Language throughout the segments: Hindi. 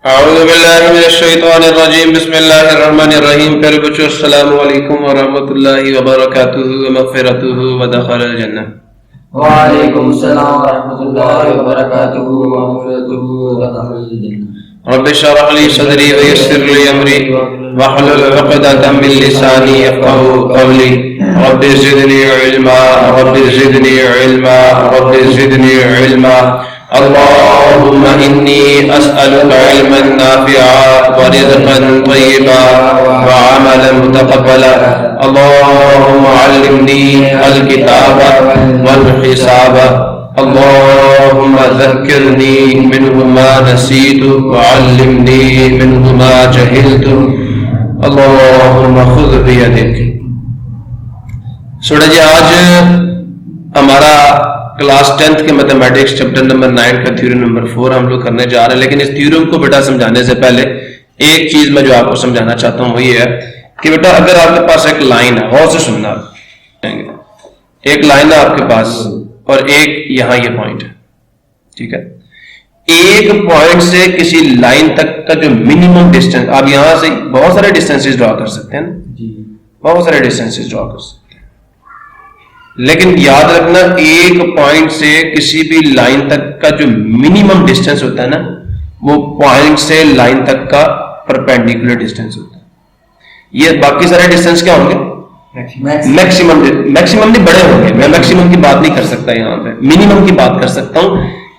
अऊज़ु बिल्लाहि मिनश्शैतानिर्रजीम बिस्मिल्लाहिर्रहमानिर्रहीम। प्यारे बच्चों, अस्सलामु अलैकुम व रहमतुल्लाहि व बरकातुहू व मग़फ़िरतुहू व दख़लल जन्नह। वालेकुम अस्सलाम व रहमतुल्लाहि व बरकातुहू व मग़फ़िरतुहू व दख़लल जन्नह। रब्बि इश्रह ली सदरी व यस्सिर ली अमरी वहलुल उक़दतम मिन लिसानी यफ़क़हू क़ौली। Rabbi ज़िदनी इल्मा rabbi ज़िदनी इल्मा rabbi ज़िदनी इल्मा। अल्लाहुम्मा इन्नी अस्अलुका इल्मन नाफ़िअ व रिज़्क़न तय्यिबा व अमलन मुतक़ब्बला। अल्लाहुम्मा अल्लिमनी अल किताब वल हिसाब। अल्लाहुम्मा ज़क्किरनी मिन्हु मा नसीतु व अल्लिमनी मिन्हु मा जहिलतु। अल्लाहुम्मा खुज़ बियदिक। सूरज जी, आज हमारा क्लास 10th के मैथमेटिक्स चैप्टर नंबर 9 का थ्योरम नंबर 4 हम लोग करने जा रहे हैं। लेकिन इस थ्योरम को बेटा समझाने से पहले एक चीज मैं जो आपको समझाना चाहता हूं वो ये है कि बेटा अगर आपके पास एक लाइन है, गौर से सुनना, एक लाइन है आपके पास और एक यहां ये पॉइंट है, ठीक है। एक पॉइंट से किसी लाइन तक का जो मिनिमम डिस्टेंस, आप यहां से बहुत सारे डिस्टेंसेस ड्रॉ कर सकते हैं ना जी, बहुत सारे डिस्टेंसेस ड्रॉ कर सकते हैं, लेकिन याद रखना एक पॉइंट से किसी भी लाइन तक का जो मिनिमम डिस्टेंस होता है ना, वो पॉइंट से लाइन तक का परपेंडिकुलर डिस्टेंस होता है। ये बाकी सारे डिस्टेंस क्या होंगे? मैक्सिमम। मैक्सिमम नहीं, बड़े होंगे। मैं मैक्सिमम की बात नहीं कर सकता, यहां पे मिनिमम की बात कर सकता हूं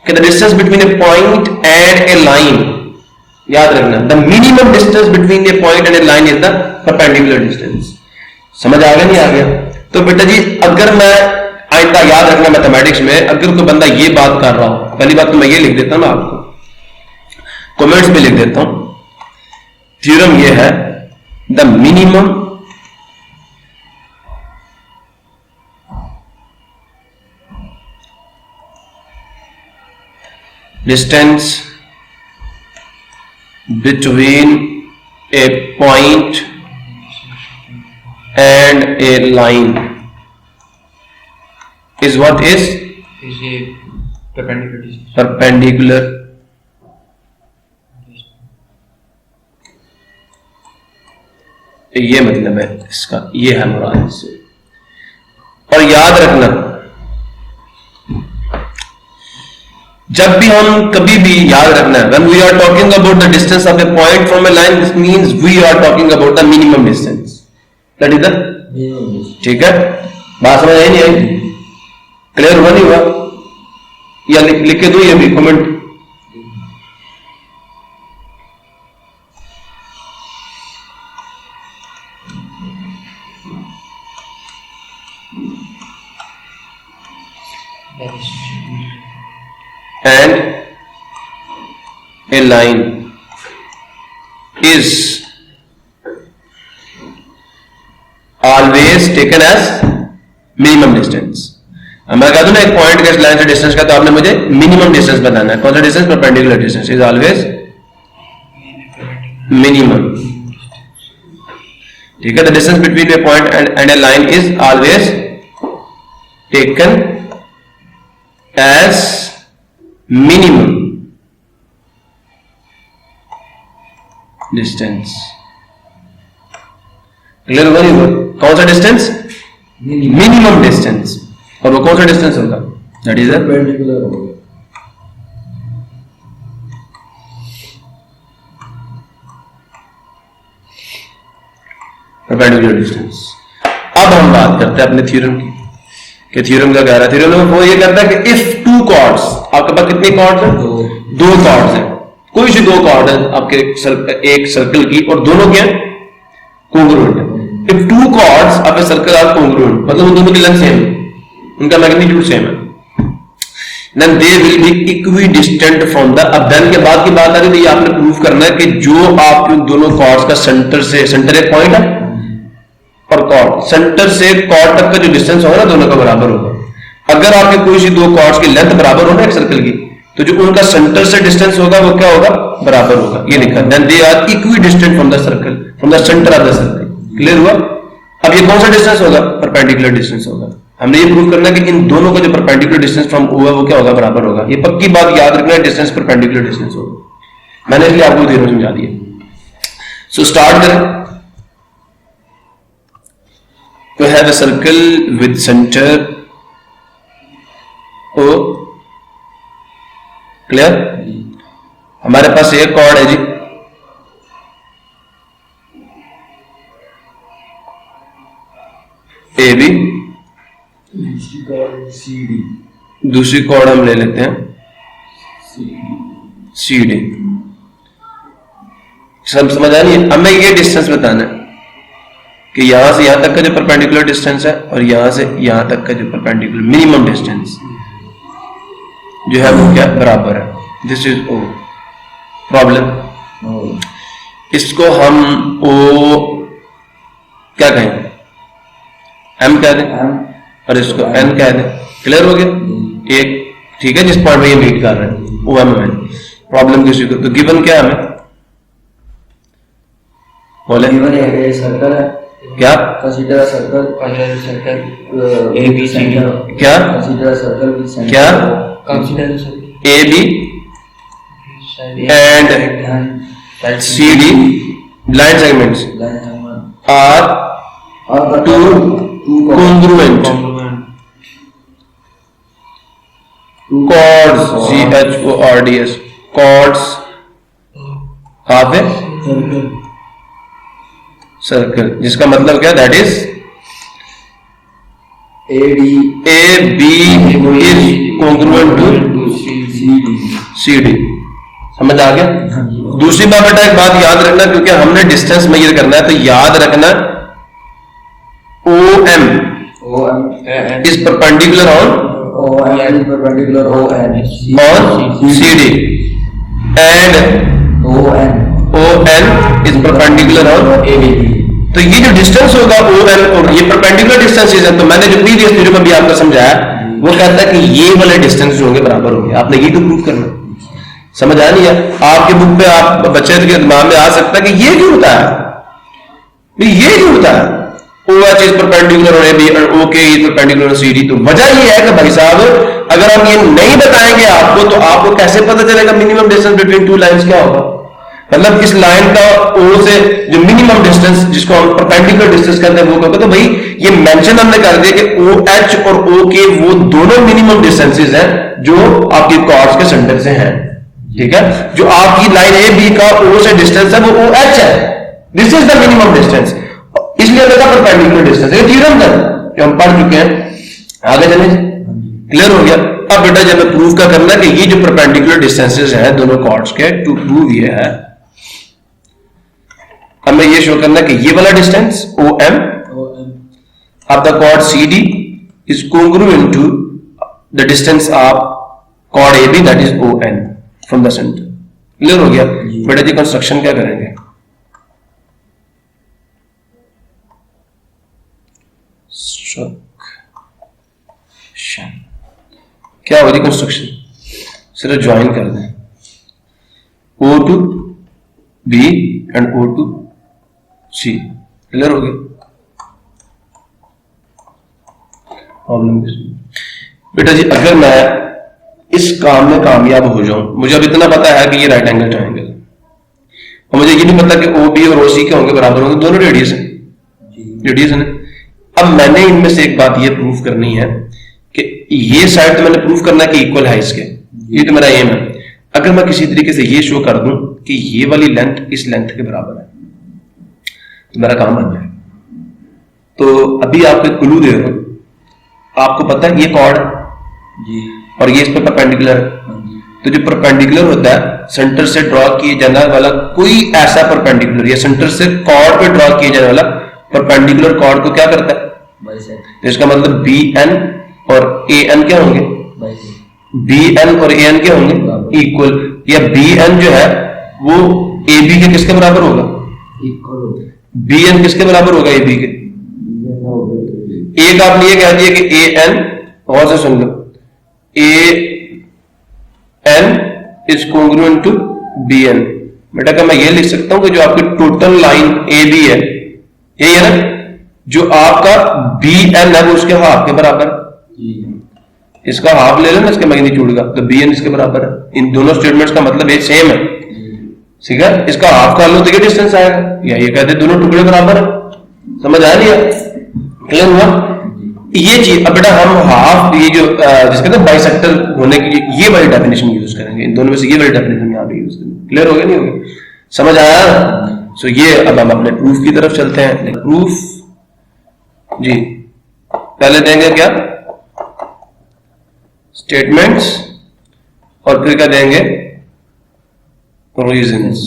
कि the distance between a point and a line, याद रखना the minimum distance between a point and a line is the perpendicular distance. समझ आ गया नहीं आ गया? तो बेटा जी, अगर मैं आइंदा याद रखना मैथमेटिक्स में, अगर कोई बंदा ये बात कर रहा हो, पहली बात तो मैं ये लिख देता हूं ना, आपको कमेंट्स में लिख देता हूं, थ्योरम ये है the minimum distance between a point and a line is what is a perpendicular distance. Perpendicular ये मतलब है इसका, ये है मुराद इससे। और याद रखना, जब भी हम कभी भी याद रखना है, when we are talking about the distance of a point from a line, this means we are talking about the minimum distance. That is the, ठीक है। बात समझ आई नहीं आई? क्लियर हुआ नहीं हुआ? या लिख के दो ये भी comment. And a line is always taken as minimum distance. मैं कह दूं ना एक पॉइंट के लाइन से डिस्टेंस का, तो आपने मुझे मिनिमम डिस्टेंस बताना है। कौन सा distance? Perpendicular distance is always minimum, ठीक है। The distance between a point and a line is always taken as minimum distance. Clear हुआ नहीं हुआ? कौन सा डिस्टेंस? Minimum distance. और वो कौन सा डिस्टेंस होगा? दैट इज परपेंडिकुलर होगा। Perpendicular distance. अब हम बात करते हैं अपने थ्योरम की, कि थ्योरम का कह रहा है। थ्योरम वो ये कहता है कि इफ टू कॉर्ड्स, आपके पास कितने कॉर्ड्स हैं? दो कॉर्ड्स हैं। कोई सी दो कॉर्ड है आपके एक सर्कल की, और दोनों क्या है? कोंग्रुएंट है। If two chords of a circle are congruent, मतलब उन दोनों की लेंथ सेम, उनका मैग्नीट्यूड सेम है, then they will be equidistant from the। अब then के बाद की बात आ रही है, तो ये आपने प्रूव करना है कि जो आप दोनों कॉर्ड्स का सेंटर से, सेंटर एक पॉइंट है और कॉर्ड, सेंटर से कॉर्ड तक का जो डिस्टेंस होगा ना, दोनों का बराबर होगा। अगर आपके कोई सी दो कॉर्ड्स की लेंथ बराबर हो ना एक सर्कल की, तो जो उनका सेंटर से डिस्टेंस होगा वो क्या होगा? बराबर होगा। ये लिखा, then they are equidistant from the circle, from the center of the circle। Clear हुआ? अब ये कौन सा डिस्टेंस होगा? परपेंडिकुलर डिस्टेंस होगा। हमने ये प्रूव करना है कि इन दोनों का जो परपेंडिकुलर डिस्टेंस फ्रॉम ओ है वो क्या होगा? बराबर होगा। ये पक्की बात याद रखना है, डिस्टेंस परपेंडिकुलर डिस्टेंस होगा। मैंने इसलिए आपको थ्योरम समझा दिया। सो स्टार्ट करें। तो have a circle with centre O, clear? हमारे पास एक कॉर्ड है जी, ए बी, दूसरी कॉर्ड हम ले लेते हैं सी डी। सब समझ आ रही है? अब मैं ये डिस्टेंस बताना है कि यहां से यहां तक का जो परपेंडिकुलर डिस्टेंस है और यहां से यहां तक का जो परपेंडिकुलर मिनिमम डिस्टेंस जो है वो क्या बराबर है। This is O problem. इसको हम ओ क्या कहें, एम कह दें और इसको एन कह दें। क्लियर हो गया? एक ठीक है, जिस पॉइंट में ये मीट कर रहे हैं ओ एम एन। प्रॉब्लम किसी को तो गिवन क्या हमें बोले, सर्कल है क्या consider circle A B centre, क्या कंसीडर सर्कल विद सेंटर, क्या consider A B and C D blind segments are two congruent chords CHORDS chords half a circle, जिसका मतलब क्या, that is A B is congruent to C D. समझ आ गया? दूसरी बात बेटा एक बात याद रखना, क्योंकि हमने डिस्टेंस मेजर करना है तो याद रखना O M is perpendicular on C D and O N is perpendicular on A B. तो ये जो डिस्टेंस होगा ओ एन और ये परपेंडिकुलर डिस्टेंसेस है, तो मैंने जो प्रीवियस वीडियो में भी आपको समझाया वो कहता है कि ये वाले डिस्टेंस जो होंगे बराबर होंगे। आपने ये तो प्रूव करना। समझ आ नहीं है? आपके बुक पे आप बच्चे के दिमाग में आ सकता है कि ये क्यों होता है, ये क्यों होता है OH इज परपेंडिकुलर और AB और OK इज परपेंडिकुलर और CD। तो वजह ये है कि भाई साहब अगर हम ये नहीं बताएंगे आपको तो आपको कैसे पता चलेगा minimum distance between two lines क्या होगा। मतलब इस लाइन का O से जो मिनिमम डिस्टेंस जिसको हम परपेंडिकुलर डिस्टेंस कहते हैं वो होगा। तो भाई ये मेंशन हमने कर दिया कि OH और OK वो दोनों मिनिमम डिस्टेंसेस हैं जो आपकी कॉर्ड्स के सेंटर से हैं। ठीक है, जो आपकी लाइन AB का O से डिस्टेंस है वो OH है। This is the minimum distance, इसलिए परपेंडिकुलर डिस्टेंस है। थ्योरम था जो हम पढ़ चुके हैं, आगे चले। क्लियर हो गया? अब बेटा जब मैं प्रूव का करना है कि ये जो परपेंडिकुलर डिस्टेंसेस हैं दोनों कॉर्ड्स के, टू प्रूव ये है हमें ये शो करना कि ये वाला distance OM of the chord CD is congruent to the distance of chord AB, that is ON from the center। Clear हो गया? बेटा जी कंस्ट्रक्शन क्या करेंगे, क्या होगी कंस्ट्रक्शन, सिर्फ ज्वाइन कर दें O to B and O to C। Clear हो गया? प्रॉब्लम बेटा जी अगर मैं इस काम में कामयाब हो जाऊं, मुझे अब इतना पता है कि ये राइट एंगल ट्रायंगल है और मुझे ये नहीं पता कि OB और OC क्या होंगे, बराबर होंगे, दोनों रेडियस है, रेडियस है। अब मैंने इनमें से एक बात ये प्रूफ करनी है कि ये साइड तो मैंने प्रूफ करना है कि इक्वल है इसके, ये तो मेरा एम है। अगर मैं किसी तरीके से ये शो कर दूं कि ये वाली लेंथ इस लेंथ के बराबर है तो मेरा काम बन जाए। तो अभी आपको एक क्लू दे रहा हूं, आपको पता है ये कॉर्ड और ये इस पर परपेंडिकुलर है। तो जो परपेंडिकुलर होता है सेंटर से ड्रॉ किए जाने वाला कोई ऐसा परपेंडिकुलर या सेंटर से कॉर्ड पे ड्रॉ किए जाने वाला परपेंडिकुलर कॉर्ड को क्या करता है, तो इसका मतलब BN और AN क्या होंगे, BN और AN क्या होंगे इक्वल, या BN जो है वो AB के किसके बराबर होगा, BN किसके बराबर होगा AB के। एक आपने ये कह दिया कि AN, और से सुन लो, AN is congruent to BN। बेटा क्या मैं ये लिख सकता हूं कि जो आपकी टोटल लाइन AB है यही है ना, जो आपका BN है वो उसके हाफ के बराबर, इसका हाफ ले लो ना इसके मैग्नीट्यूड का, तो BN इसके बराबर है। इन दोनों स्टेटमेंट्स का मतलब ये सेम है। ठीक है, इसका हाफ कर लो तो ये डिस्टेंस आएगा, या ये कहते हैं दोनों टुकड़े बराबर है। समझ आया नहीं? क्लियर हुआ? ये चीज अब बेटा हम हाफ, ये जो जिसके कहते हैं बाइसेक्टर होने की, ये वाली डेफिनेशन यूज करेंगे, इन दोनों में से ये वाली डेफिनेशन यहाँ पे यूज करेंगे। क्लियर हो गया नहीं हो गया? समझ आया? सो ये अब हम अपने प्रूफ की तरफ चलते हैं। प्रूफ जी पहले देंगे क्या? स्टेटमेंट्स, और फिर क्या देंगे? रीजंस।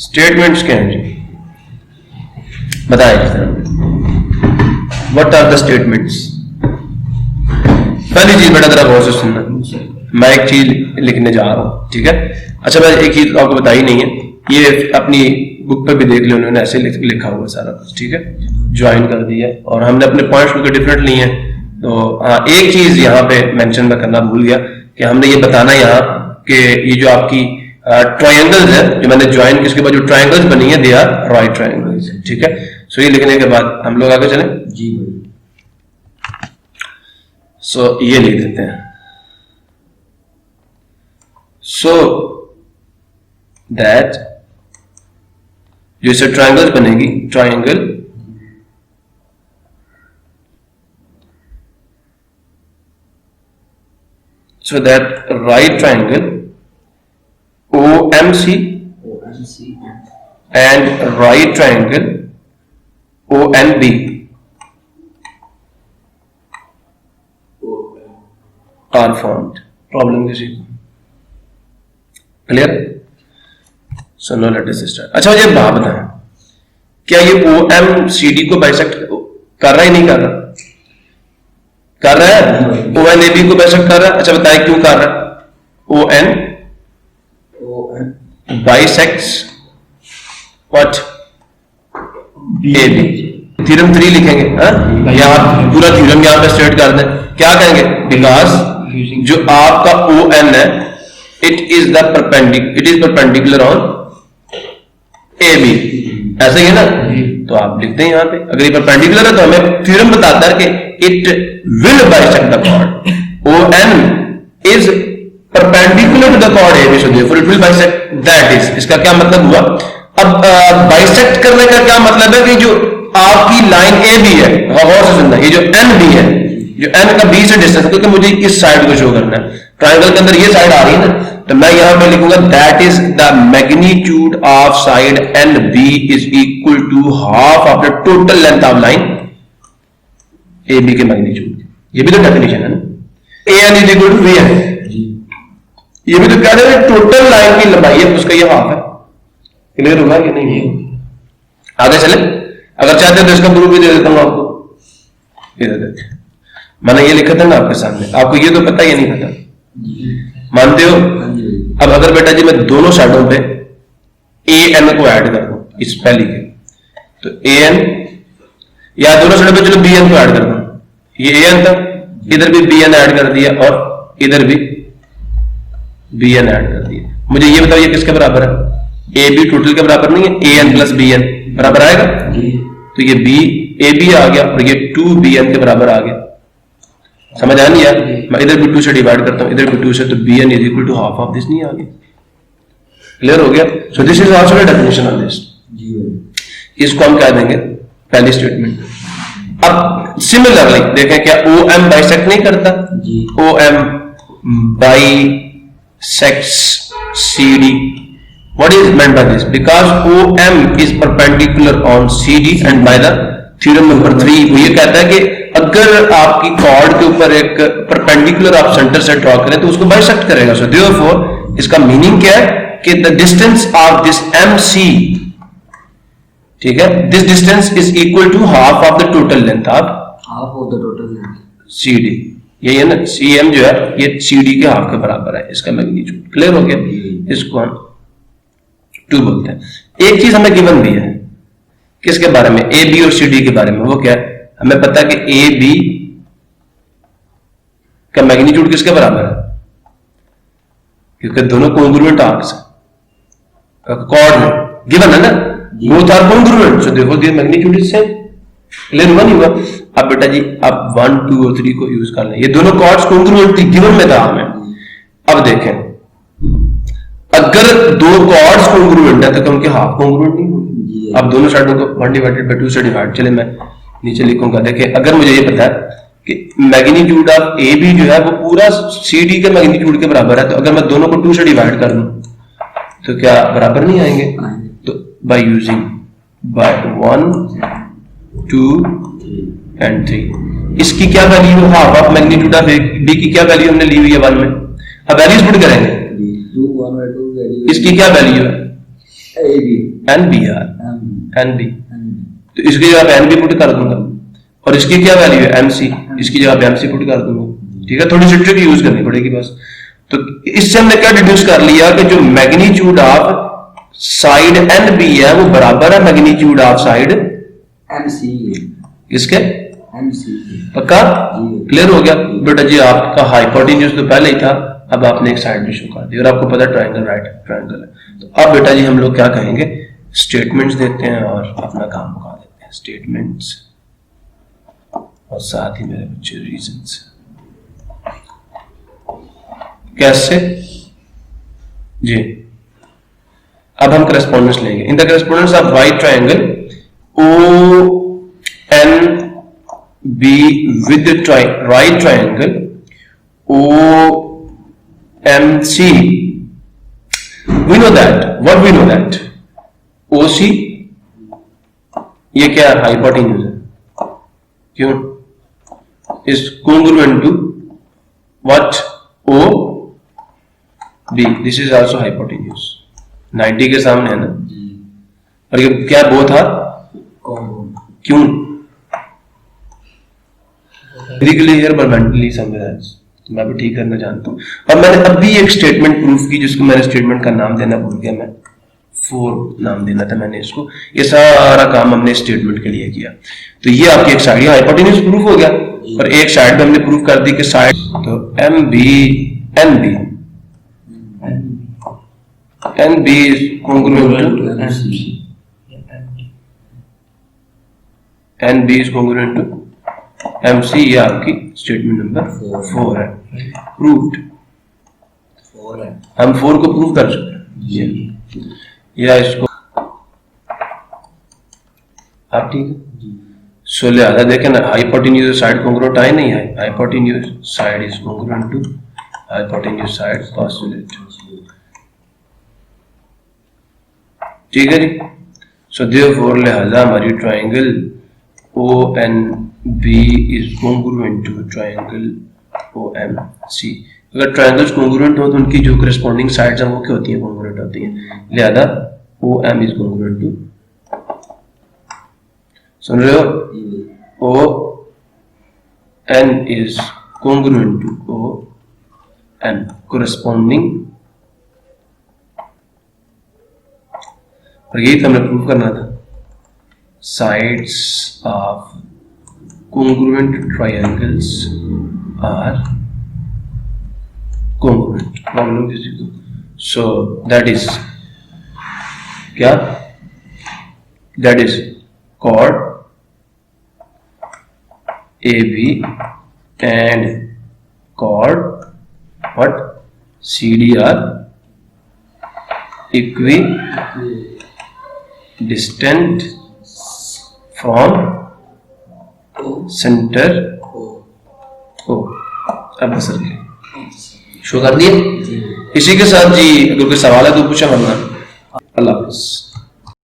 स्टेटमेंट्स क्या हैं जी? बताएं। What are the statements? पहली चीज बेटा जरा गौर से सुनना, मैं एक चीज लिखने जा रहा हूं, ठीक है? अच्छा, मैं एक चीज आपको बताई नहीं है, ये अपनी बुक पे भी देख लिया, उन्होंने ऐसे लिखा हुआ सारा कुछ, ठीक है? ज्वाइन कर दिया और हमने अपने पॉइंट्स को डिफरेंट लिए हैं। तो हाँ, एक चीज यहाँ पे मेंशन मैं करना भूल गया कि हमने ये बताना यहाँ कि ये जो आपकी ट्रायंगल्स है, जो मैंने ज्वाइन किसके बाद जो ट्रायंगल्स बनी है, दे आर राइट ट्रायंगल्स, ठीक है? सो ये लिखने के बाद हम लोग आगे चलें जी। सो ये लिख देते हैं। सो दैट जो इससे ट्रायंगल्स बनेगी, triangle so that right triangle OMC and right triangle ONB are formed. Problem किसी को clear? So now let us start. अच्छा मुझे बात बताएं, क्या ये OMCD को बाइसेक्ट कर रहा है नहीं कर रहा? कर रहा है। ONAB को बाइसेक्ट कर रहा है। अच्छा बताइए क्यों कर रहा है? ON bisects what? AB। Theorem 3 लिखेंगे, हाँ? या आप पूरा थ्योरम यहां पे स्टेट कर दें, क्या कहेंगे? बिकॉज जो आपका ON है, it is perpendicular on AB। ऐसा ही है ना? तो आप लिखते हैं यहां पे, अगर ये परपेंडिकुलर है तो हमें थ्योरम बताता है कि it will bisect the chord. ON is perpendicular to the chord AB, so therefore it will bisect. That is, इसका क्या मतलब हुआ? अब बाइसेक्ट करने का क्या मतलब है कि जो आपकी लाइन AB है, गौर से सुनना, ये जो NB है, जो N का B से डिस्टेंस, क्योंकि मुझे इस साइड को शो करना है, ट्रायंगल के अंदर ये साइड आ रही है ना, तो मैं यहां पे लिखूंगा that is the magnitude of side NB is equal to half of the total length of line AB के मैग्नीट्यूड। ये भी तो डेफिनेशन है ना, AN is equal to VN। ये भी तो कह रहे हैं टोटल लाइन की लंबाई है, उसका ये हाफ है। क्लियर होगा कि नहीं? आगे चले, अगर चाहते तो इसका प्रूफ भी दे देता हूं आपको। इधर देखिए, मैंने ये लिखा था ना आपके सामने, आपको ये तो पता, ये नहीं पता, मानते हो? अब अगर बेटा जी मैं दोनों साइडों पे AN को ऐड कर दूं इस पहली के, तो AN, या दोनों साइडों पे चलो BN को ऐड कर दूं, ये AN था, इधर भी BN ऐड कर दिया और इधर भी BN ऐड कर दिया। मुझे ये बताओ ये किसके बराबर है? AB टोटल के बराबर नहीं है? AN प्लस BN बराबर आएगा? तो ये AB आ गया और ये 2BN के बराबर आ गया। समझ आ नहीं यार? मैं इधर भी 2 से डिवाइड करता हूं, इधर भी 2 से, तो BN is equal to half of this, नहीं आ गया? क्लियर हो गया? So this is also the definition of this. इसको हम क्या देंगे? पहली स्टेटमेंट। अब सिमिलरली देखें, क्या OM बाइसेक्ट नहीं करता? OM bisects CD। What is meant by this? Because OM is perpendicular on CD and by the theorem number 3 वो ये कहता है कि अगर आपकी कॉर्ड के ऊपर एक परपेंडिकुलर आप सेंटर से ड्रॉ करें तो उसको बाइसेक्ट करेगा। सो देयरफॉर इसका मीनिंग क्या है कि the distance of this MC, ठीक है, this distance is equal to half of the total length of CD। यही है ना, CM जो है ये CD के हाफ के बराबर है, इसका मैग्नीट्यूड। क्लियर हो गया? इसको हम 2 बोलते हैं। एक चीज हमें गिवन भी है, किसके बारे में? AB और CD के बारे में। वो क्या है? हमें पता है कि AB का मैग्नीट्यूड किसके बराबर है? क्योंकि दोनों कॉन्ग्रुएंट आर्क्स हैं कॉर्ड में, गिवन है ना, both are congruent, so therefore their magnitude is same. Clear हुआ नहीं हुआ? अब बेटा जी आप 1, 2 और 3 को यूज कर लें, ये दोनों कॉर्ड्स कॉन्ग्रुएंट थी, गिवन में था हमें। अब देखें, अगर दो कॉर्ड्स कॉन्ग्रुएंट है तो उनके हाफ कॉन्ग्रुएंट नहीं होंगे। जी। अब दोनों साइडों को 1/2 से डिवाइड, चले मैं नीचे लिखूंगा। देखिए अगर मुझे ये पता है कि मैग्नीट्यूड ऑफ ए बी जो है वो पूरा सी डी के मैग्नीट्यूड के बराबर है, तो अगर मैं दोनों को 2 से डिवाइड कर दूं तो क्या बराबर नहीं आएंगे? तो बाय यूजिंग बाय 1 2 एंड 3, इसकी क्या value, half of magnitude of A B की क्या वैल्यू हमने ली हुई है 1 में। अब वैल्यूज पुट करेंगे, इसकी क्या वैल्यू है? N B are N B, तो इसकी जगह एन बी पुट कर दूंगा, और इसकी क्या वैल्यू है? एम सी, इसकी जगह एम सी पुट कर दूंगा। ठीक है, थोड़ी सी ट्रिक यूज करनी पड़ेगी बस। तो इससे हमने क्या डिड्यूस कर लिया कि जो magnitude of side N B है वो बराबर है magnitude of side M C, इसके। एम सी पक्का क्लियर हो गया बेटा जी? आपका हाइपोटेन्यूज तो पहले ही था, अब आपने एक साइड भी शो कर दी और आपको पता ट्रायंगल राइट ट्रायंगल है। तो अब बेटा जी हम लोग क्या कहेंगे, स्टेटमेंट्स देते हैं और अपना काम मुका देते हैं। स्टेटमेंट्स और साथ ही मेरे बच्चे रीजंस। कैसे जी? अब हम करेस्पॉन्डेंस लेंगे। In the correspondence of right triangle O N B with right triangle O M C, we know that, what we know that O C, ये क्या है? हाइपोटेन्यूज है। क्यों? Is congruent to what? O B, this is also hypotenuse। 90 के सामने है ना, और ये क्या बो था? क्यों? Physically here but mentally somewhere else. तो मैं भी ठीक करना जानता हूँ। और मैंने अभी एक स्टेटमेंट प्रूफ की जिसको मैंने स्टेटमेंट का नाम देना भूल गया, मैं 4 नाम देना था मैंने इसको। ये सारा काम हमने स्टेटमेंट के लिए किया। तो ये आपकी एक साइड हाइपोटेन्यूज प्रूफ हो गया, और एक साइड पे हमने प्रूफ कर दी कि साइड, तो M B N B N B is congruent to N B is congruent to M C. ये आपकी स्टेटमेंट नंबर 4 है, प्रूव्ड। हम 4 को प्रूव कर चुके हैं, या इसको आप ठीक है। सो लिहाजा देखें ना, हाइपोटेन्यूज साइड कॉन्ग्रुएंट आए नहीं है, hypotenuse side is congruent to hypotenuse side postulate. ठीक है जी। सो देयरफॉर लिहाजा हमारी triangle O N B is congruent to triangle O M C. अगर ट्रायंगल्स कॉन्ग्रुएंट हो तो उनकी जो करस्पॉन्डिंग साइड्स हैं वो क्या होती हैं? कॉन्ग्रुएंट होती हैं। लिहाजा O M is congruent to, सुन रहे हो? O n is congruent to O m, corresponding, और यही तो हमें प्रूव करना था। Sides of congruent triangles are congruent। Problem किसी को? So that is क्या? That is chord AB and chord what? CD are equidistant from center O। अब बस शो कर दिए। इसी के साथ जी अगर कोई सवाल है तो पूछा, वरना अल्लाह हाफ़िज़।